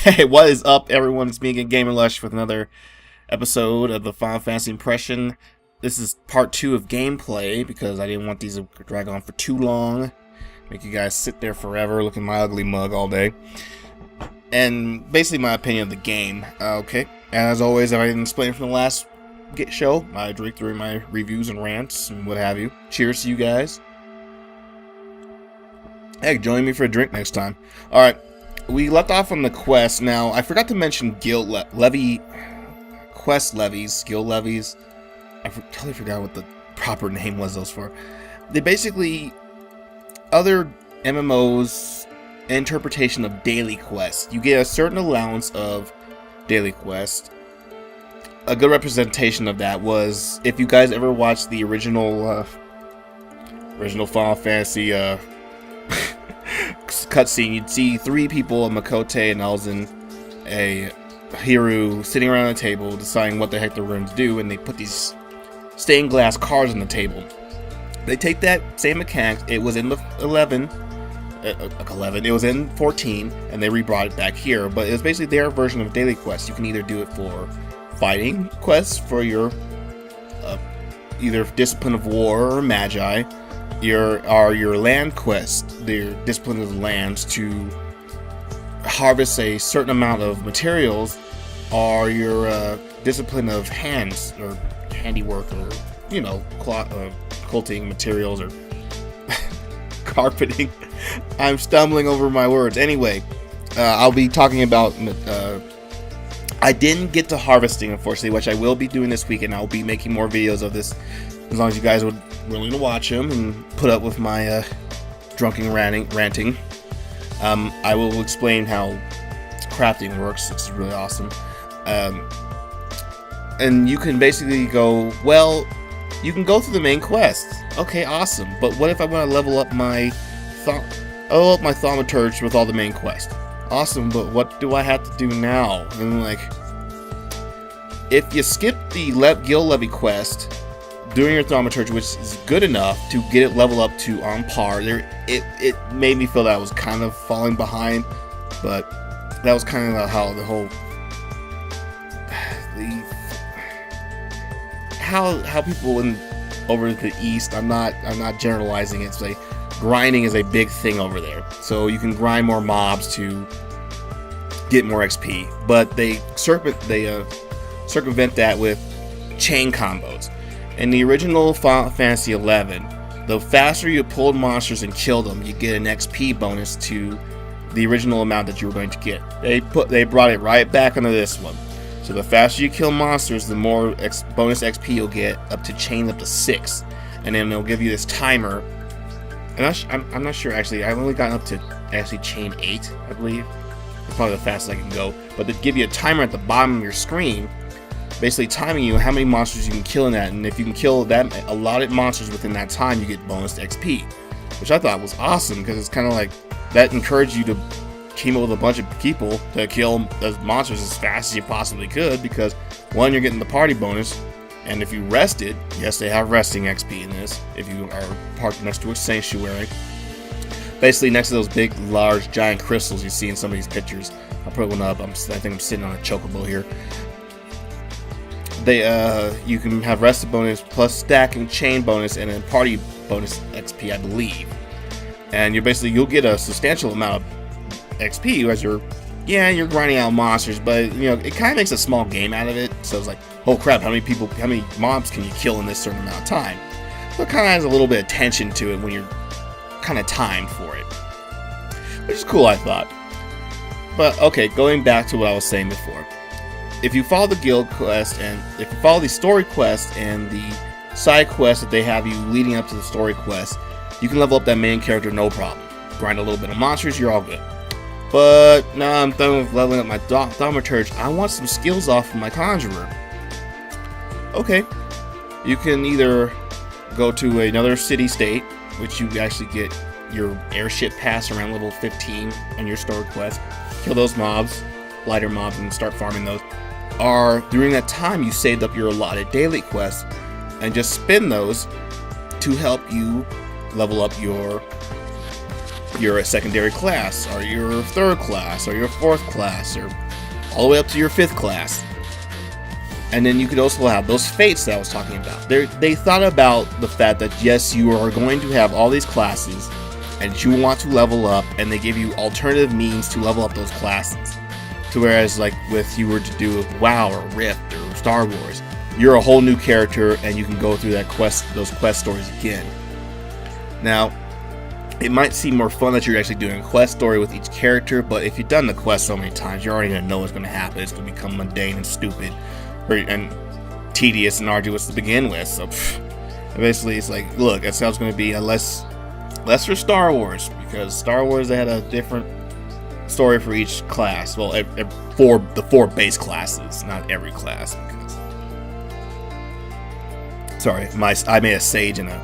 Hey, what is up, everyone? It's me again, Gamer Lush, with another episode of the Final Fantasy Impression. This is part 2 of gameplay because I didn't want these to drag on for too long. Make you guys sit there forever looking at my ugly mug all day. And basically my opinion of the game. Okay, as always, if I didn't explain from the last show, I drink through my reviews and rants and what have you. Cheers to you guys. Hey, join me for a drink next time. Alright. We left off on the quest. Now, I forgot to mention guild quest levies, guild levies. I totally forgot what the proper name was those for. They basically, other MMOs interpretation of daily quests. You get a certain allowance of daily quests. A good representation of that was, if you guys ever watched the original Final Fantasy cutscene, you'd see 3 people, Makote and Elzen, a Hiru, sitting around a table deciding what the heck they're going to do, and they put these stained glass cards on the table. They take that same mechanic, it was in the 11, it was in 14, and they rebrought it back here, but it was basically their version of daily quests. You can either do it for fighting quests for your either Discipline of War or Magi, your land quest, the Discipline of the Lands, to harvest a certain amount of materials, or your Discipline of Hands, or handiwork, or, you know, quilting materials, or carpeting. I'm stumbling over my words. Anyway, I'll be talking about I didn't get to harvesting, unfortunately, which I will be doing this week, and I'll be making more videos of this, as long as you guys would willing to watch them and put up with my drunken ranting. I will explain how crafting works. It's really awesome. And you can basically go, well, you can go through the main quest. Okay, awesome. But what if I want to level up my thaumaturge with all the main quest? Awesome, but what do I have to do now? And like, if you skip the guild levy quest doing your thaumaturge, which is good enough to get it level up to on par, it made me feel that I was kind of falling behind, but that was kind of how the whole how people over the east, I'm not generalizing, it's like grinding is a big thing over there, so you can grind more mobs to get more XP, but they circumvent that with chain combos. In the original Final Fantasy XI, the faster you pulled monsters and killed them, you get an XP bonus to the original amount that you were going to get. They brought it right back into this one. So the faster you kill monsters, the more bonus XP you'll get, up to chain up to 6, and then they'll give you this timer. And I'm not sure actually. I've only gotten up to actually chain 8, I believe. It's probably the fastest I can go. But they give you a timer at the bottom of your screen, basically timing you how many monsters you can kill in that, and if you can kill that allotted monsters within that time, you get bonus XP, which I thought was awesome, because it's kind of like that encouraged you to team up with a bunch of people to kill those monsters as fast as you possibly could, because one, you're getting the party bonus, and if you rested, yes, they have resting XP in this, if you are parked next to a sanctuary, basically next to those big, large, giant crystals you see in some of these pictures. I'll put one up. I think I'm sitting on a chocobo here. You can have rested bonus plus stacking chain bonus and then party bonus XP, I believe. And you'll get a substantial amount of XP as you're grinding out monsters, but you know, it kind of makes a small game out of it. So it's like, oh crap, how many mobs can you kill in this certain amount of time? So it kind of has a little bit of tension to it when you're kind of timed for it, which is cool, I thought. But okay, going back to what I was saying before. If you follow the guild quest, and if you follow the story quest and the side quest that they have you leading up to the story quest, you can level up that main character no problem. Grind a little bit of monsters, you're all good. But now I'm done with leveling up my thaumaturge. I want some skills off of my conjurer. Okay, you can either go to another city-state, which you actually get your airship pass around level 15 on your story quest, kill those mobs, lighter mobs, and start farming those. Or during that time you saved up your allotted daily quests and just spend those to help you level up your you're a secondary class, or your third class, or your fourth class, or all the way up to your fifth class. And then you could also have those fates that I was talking about. They thought about the fact that yes, you are going to have all these classes, and you want to level up, and they give you alternative means to level up those classes. To whereas like with you were to do WoW or Rift or Star Wars, you're a whole new character and you can go through those quest stories again. Now, it might seem more fun that you're actually doing a quest story with each character, but if you've done the quest so many times, you're already gonna know what's gonna happen. It's gonna become mundane and stupid, and tedious and arduous to begin with. So basically, it's like, look, it sounds gonna be a lesser Star Wars, because Star Wars, they had a different story for each class. Well, for the 4 base classes, not every class. Because sorry, I made a sage and a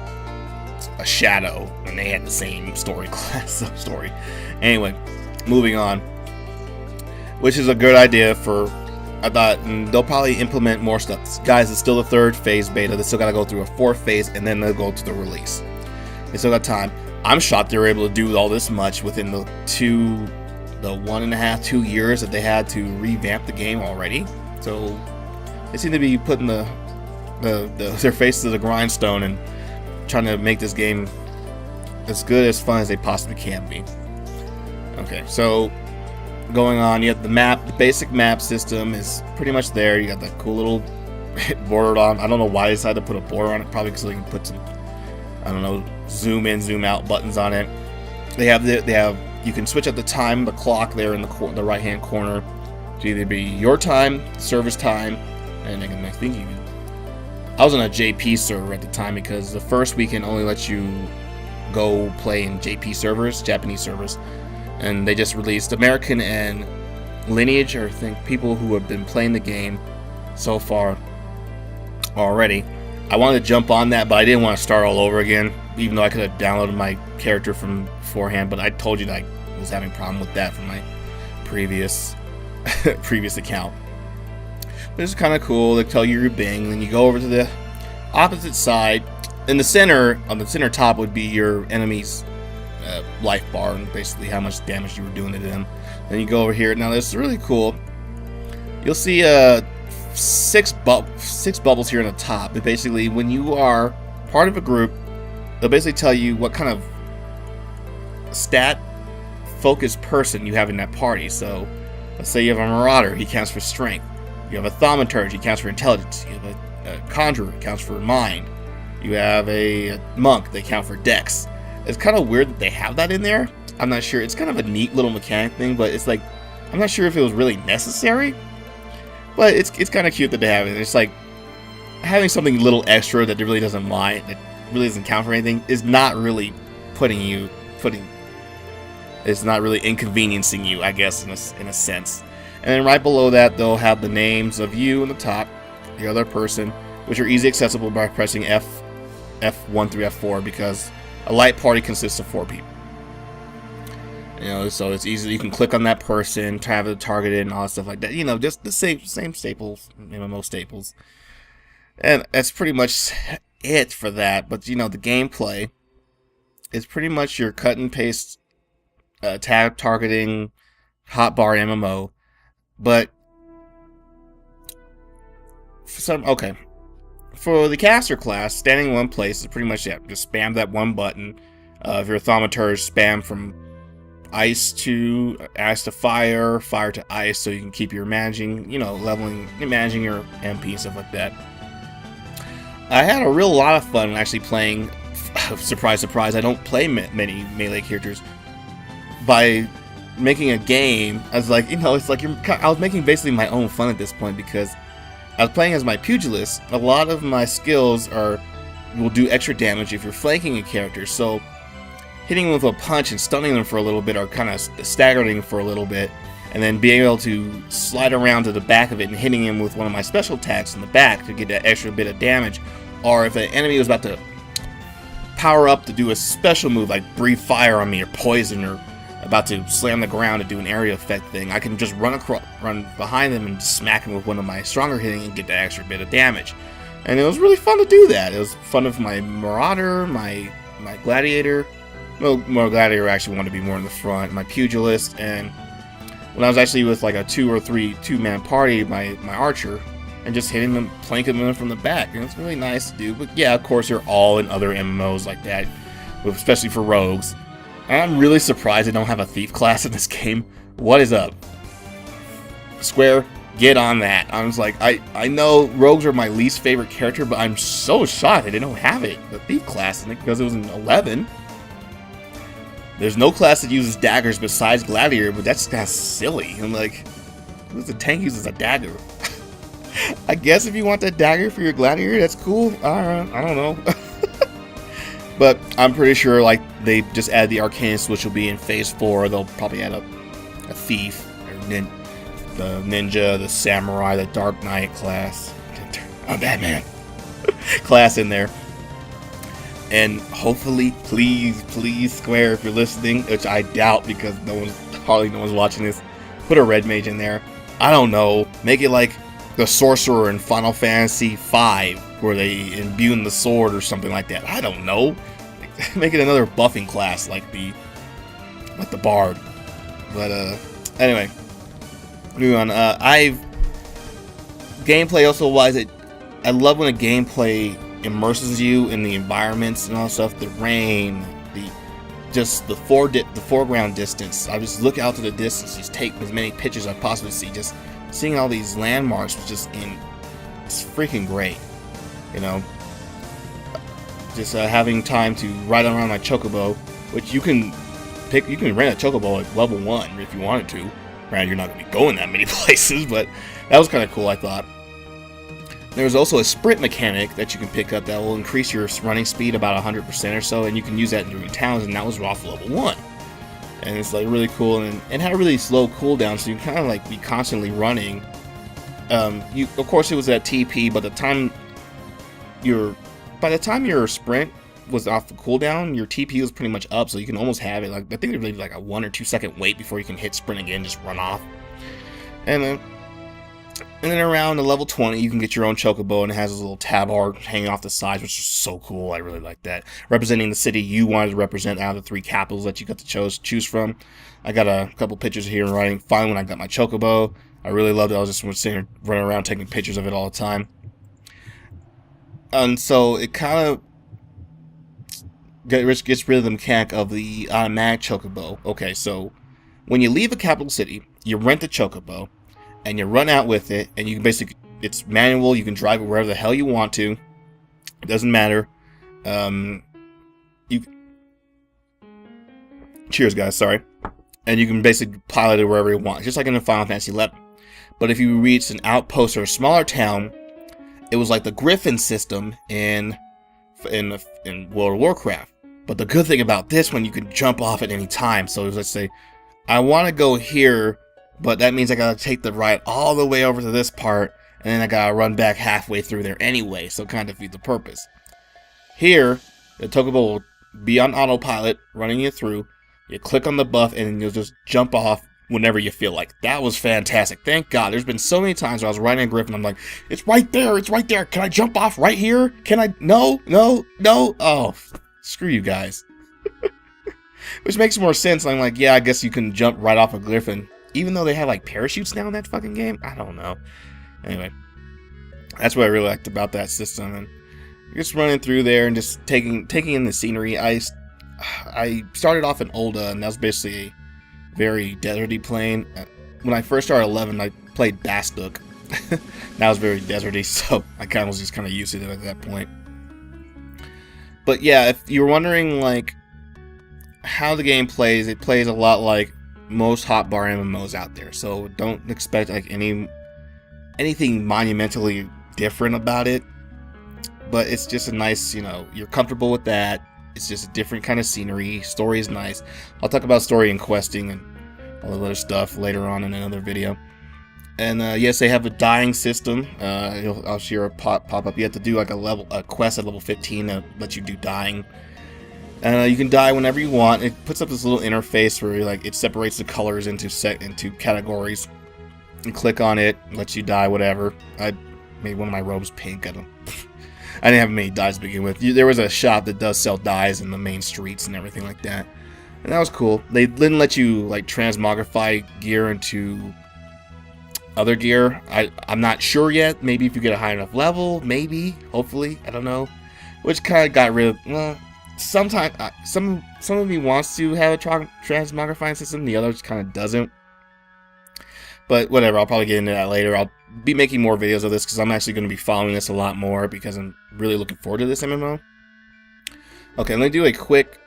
shadow, and they had the same story story. Anyway, moving on, which is a good idea for. I thought they'll probably implement more stuff. Guys, it's still the 3rd phase beta. They still got to go through a 4th phase, and then they'll go to the release. They still got time. I'm shocked they were able to do all this much within the 1.5, 2 years that they had to revamp the game already. So they seem to be putting their faces to the grindstone and trying to make this game as good, as fun as they possibly can be. Okay, so going on, you have the map. The basic map system is pretty much there. You got that cool little border on. I don't know why they decided to put a border on it. Probably because they can put some, I don't know, zoom in, zoom out buttons on it. They have you can switch up the time, the clock there in the right hand corner to either be your time, service time, and I think you. I was on a JP server at the time because the first weekend only lets you go play in JP servers, Japanese servers, and they just released American and Lineage, or I think people who have been playing the game so far already. I wanted to jump on that, but I didn't want to start all over again, even though I could have downloaded my character from beforehand. But I told you that I was having a problem with that from my previous account. But it's kind of cool. They tell you your Bing, then you go over to the opposite side. In the center, on the center top, would be your enemy's life bar, and basically how much damage you were doing to them. Then you go over here. Now this is really cool. You'll see 6 bubbles here on the top. But basically, when you are part of a group, they'll basically tell you what kind of stat-focused person you have in that party. So, let's say you have a Marauder. He counts for strength. You have a Thaumaturge. He counts for intelligence. You have a Conjurer. He counts for mind. You have a Monk. They count for Dex. It's kind of weird that they have that in there. I'm not sure. It's kind of a neat little mechanic thing, but it's like, I'm not sure if it was really necessary. But it's kind of cute that they have it. It's like having something a little extra that really doesn't mind, that really doesn't count for anything, is not really it's not really inconveniencing you, I guess, in a sense. And then right below that, they'll have the names of you on the top, the other person, which are easily accessible by pressing F1 through F4, because a light party consists of 4 people. You know, so it's easy. You can click on that person, have it targeted, and all that stuff like that. You know, just the same staples, MMO staples. And that's pretty much it for that. But you know, the gameplay is pretty much your cut and paste tab targeting hotbar MMO. But for the caster class, standing in one place is pretty much it. Just spam that one button. If you're a Thaumaturge, spam from ice to fire, fire to ice, so you can keep your managing your MP and stuff like that. I had a lot of fun actually playing. Surprise, surprise! I don't play many melee characters. By making a game, I was like, it's like I was making basically my own fun at this point, because I was playing as my pugilist. A lot of my skills will do extra damage if you're flanking a character. So hitting them with a punch and stunning them for a little bit, or kind of staggering for a little bit, and then being able to slide around to the back of it and hitting him with one of my special attacks in the back to get that extra bit of damage. Or if an enemy was about to power up to do a special move like breathe fire on me or poison, or about to slam the ground to do an area effect thing, I can just run behind them and smack him with one of my stronger hitting and get that extra bit of damage. And it was really fun to do that. It was fun with my Marauder, my Gladiator, well, more gladiator actually wanted to be more in the front. My pugilist, and when I was actually with like a 2 or 3 2-man party, my archer, and just hitting them, planking them from the back, and it's really nice to do. But yeah, of course, you're all in other MMOs like that, especially for rogues. And I'm really surprised they don't have a thief class in this game. What is up? Square, get on that. I was like, I know rogues are my least favorite character, but I'm so shocked they don't have it, the thief class, in it, because it was in 11. There's no class that uses daggers besides gladiator, but that's kind of silly. I'm like, who's the tank uses a dagger? I guess if you want that dagger for your gladiator, that's cool. I don't know. But I'm pretty sure like they just add the arcanist, which will be in phase 4. They'll probably add a thief, or the ninja, the samurai, the dark knight class. I'm Batman. Class in there. And hopefully, please, Square, if you're listening, which I doubt because hardly no one's watching this, put a red mage in there. I don't know. Make it like the sorcerer in Final Fantasy V, where they imbue in the sword or something like that. I don't know. Make it another buffing class like the bard. But anyway, moving on. Gameplay also wise, I love when a gameplay immerses you in the environments and all that stuff. The rain, the foreground distance. I just look out to the distance, just take as many pictures as I possibly see. Just seeing all these landmarks was it's freaking great, you know. Just having time to ride around my chocobo, which you can rent a chocobo at level 1 if you wanted to. Granted, you're not going to be going that many places, but that was kind of cool, I thought. There's also a sprint mechanic that you can pick up that will increase your running speed about 100% or so, and you can use that in your towns, and that was off level 1. And it's like really cool, and it had a really slow cooldown, so you can kind of like be constantly running. Of course, it was at TP, but by the time your sprint was off the cooldown, your TP was pretty much up, so you can almost have it. Like I think there's like a 1 or 2 second wait before you can hit sprint again, just run off. And then around the level 20, you can get your own chocobo, and it has a little tab art hanging off the sides, which is so cool. I really like that. Representing the city you wanted to represent out of the 3 capitals that you got to choose from. I got a couple pictures here running fine when I got my chocobo. I really loved it. I was just sitting here running around taking pictures of it all the time. And so it kind of gets rid of the mechanic of the automatic chocobo. Okay, so when you leave a capital city, you rent the chocobo, and you run out with it, and you can basically, it's manual, you can drive it wherever the hell you want to. It doesn't matter. Cheers, guys, sorry. And you can basically pilot it wherever you want, just like in the Final Fantasy XI. But if you reach an outpost or a smaller town, it was like the Griffin system in World of Warcraft. But the good thing about this one, you can jump off at any time. So let's say, I want to go here, but that means I gotta take the ride all the way over to this part, and then I gotta run back halfway through there anyway, so it kind of defeats the purpose. Here, the chocobo will be on autopilot, running you through. You click on the buff, and you'll just jump off whenever you feel like. That was fantastic. Thank God. There's been so many times where I was riding a Griffin, I'm like, it's right there, it's right there. Can I jump off right here? Can I? No. Oh, screw you guys. Which makes more sense. I'm like, yeah, I guess you can jump right off a Griffin. Even though they have like parachutes now in that fucking game. I don't know. Anyway, that's what I really liked about that system. And just running through there and just taking in the scenery. I started off in Olda, and that was basically a very deserty plane. When I first started 11, I played Bastuk. That was very deserty, so I kind of was just kind of used to it at that point. But yeah, if you're wondering like how the game plays, it plays a lot like most hotbar MMOs out there. So don't expect like anything monumentally different about it. But it's just a nice, you're comfortable with that. It's just a different kind of scenery. Story is nice. I'll talk about story and questing and all the other stuff later on in another video. And yes, they have a dying system. I'll share a pop up. You have to do like a quest at level 15 that lets you do dying. You can die whenever you want. It puts up this little interface where it separates the colors into categories. You click on it, lets you die whatever. I made one of my robes pink. I don't. I didn't have many dyes to begin with. There was a shop that does sell dyes in the main streets and everything like that, and that was cool. They didn't let you like transmogrify gear into other gear. I'm not sure yet. Maybe if you get a high enough level, maybe, hopefully, I don't know. Which kind of got rid of. Well, sometimes some of me wants to have a transmogrifying system. The others kind of doesn't. But whatever, I'll probably get into that later. I'll be making more videos of this because I'm actually going to be following this a lot more because I'm really looking forward to this MMO. Okay, let me do a quick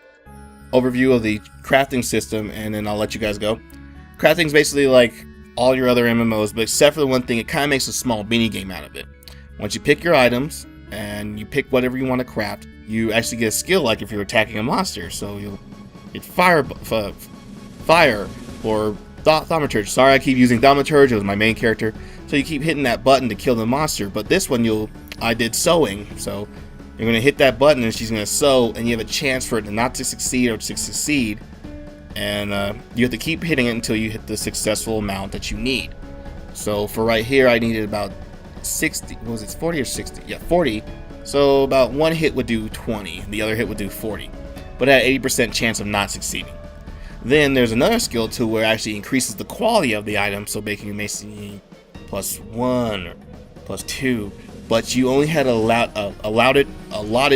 overview of the crafting system and then I'll let you guys go. Crafting's basically like all your other MMOs, but except for the one thing, it kind of makes a small mini game out of it. Once you pick your items and you pick whatever you want to craft, you actually get a skill like if you're attacking a monster. So you'll get fire or thaumaturge. Sorry, I keep using thaumaturge. It was my main character. So you keep hitting that button to kill the monster. But this one, I did sewing. So you're going to hit that button and she's going to sew, and you have a chance for it to not to succeed or to succeed. And you have to keep hitting it until you hit the successful amount that you need. So for right here, I needed about 60. What was it, 40 or 60? Yeah, 40. So about one hit would do 20. The other hit would do 40. But at 80% chance of not succeeding. Then there's another skill too where it actually increases the quality of the item, so making it maybe +1 or +2, but you only had allotted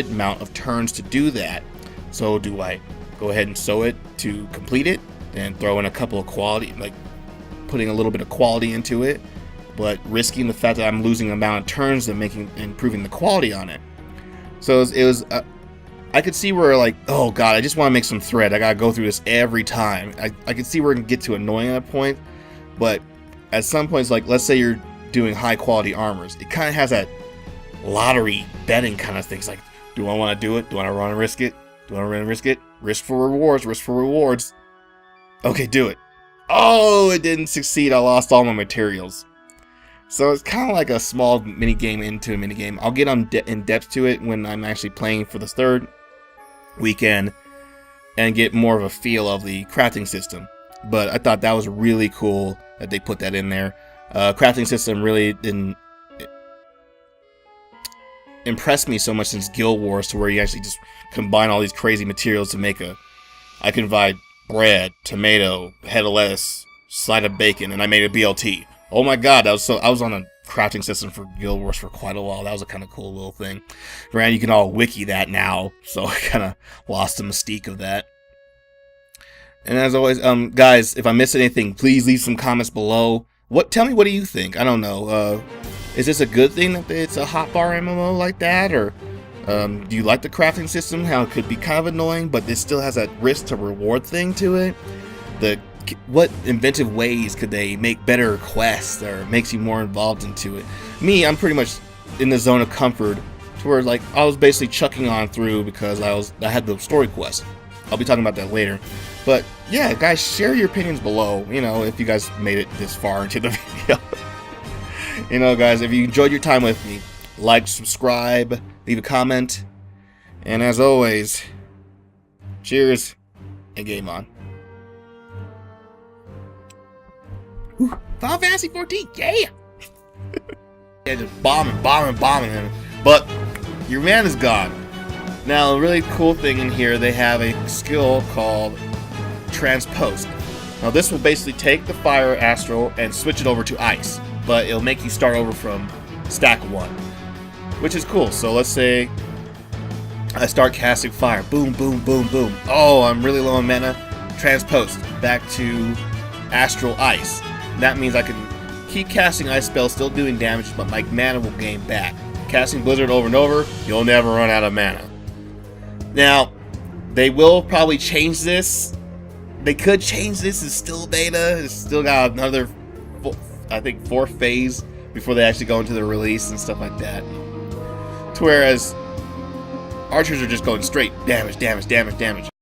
amount of turns to do that. So do I go ahead and sew it to complete it, and throw in a couple of quality, like putting a little bit of quality into it, but risking the fact that I'm losing the amount of turns and improving the quality on it. So it was I could see where, like, oh god, I just want to make some thread. I gotta go through this every time. I could see where it can get to annoying at a point, but at some points, like, let's say you're doing high quality armors, it kind of has that lottery betting kind of things. Like, do I want to do it? Do I want to risk it? Do I want to risk it? Risk for rewards, risk for rewards. Okay, do it. Oh, it didn't succeed. I lost all my materials. So it's kind of like a small mini game into a mini game. I'll get in depth to it when I'm actually playing for the third weekend and get more of a feel of the crafting system. But I thought that was really cool that they put that in there. Crafting system really didn't impress me so much since Guild Wars, to where you actually just combine all these crazy materials to make I can provide bread, tomato, head of lettuce, side of bacon, and I made a BLT. Oh my god, I was on a crafting system for Guild Wars for quite a while. That was a kind of cool little thing. Granted, you can all wiki that now, so I kind of lost the mystique of that. And as always, guys, if I missed anything, please leave some comments below. Tell me, what do you think? I don't know. Is this a good thing that it's a hotbar MMO like that, or do you like the crafting system? How it could be kind of annoying, but it still has that risk to reward thing to it. What inventive ways could they make better quests or makes you more involved into it? Me, I'm pretty much in the zone of comfort, to where, like, I was basically chucking on through because I had the story quest. I'll be talking about that later. But yeah, guys, share your opinions below, you know, if you guys made it this far into the video. You know, guys, if you enjoyed your time with me, like, subscribe, leave a comment, and as always, cheers and game on. Whew, Final Fantasy 14, yeah! Yeah, just bombing, but your man is gone. Now, a really cool thing in here, they have a skill called Transpose. Now, this will basically take the fire astral and switch it over to ice, but it'll make you start over from stack 1, which is cool. So let's say I start casting fire, boom, boom, boom, boom. Oh, I'm really low on mana. Transpose back to astral ice. That means I can keep casting ice spells, still doing damage, but my mana will gain back. Casting Blizzard over and over, you'll never run out of mana. Now, they will probably change this. They could change this. It's still beta. It's still got another, I think, 4th phase before they actually go into the release and stuff like that. To whereas archers are just going straight damage, damage, damage, damage.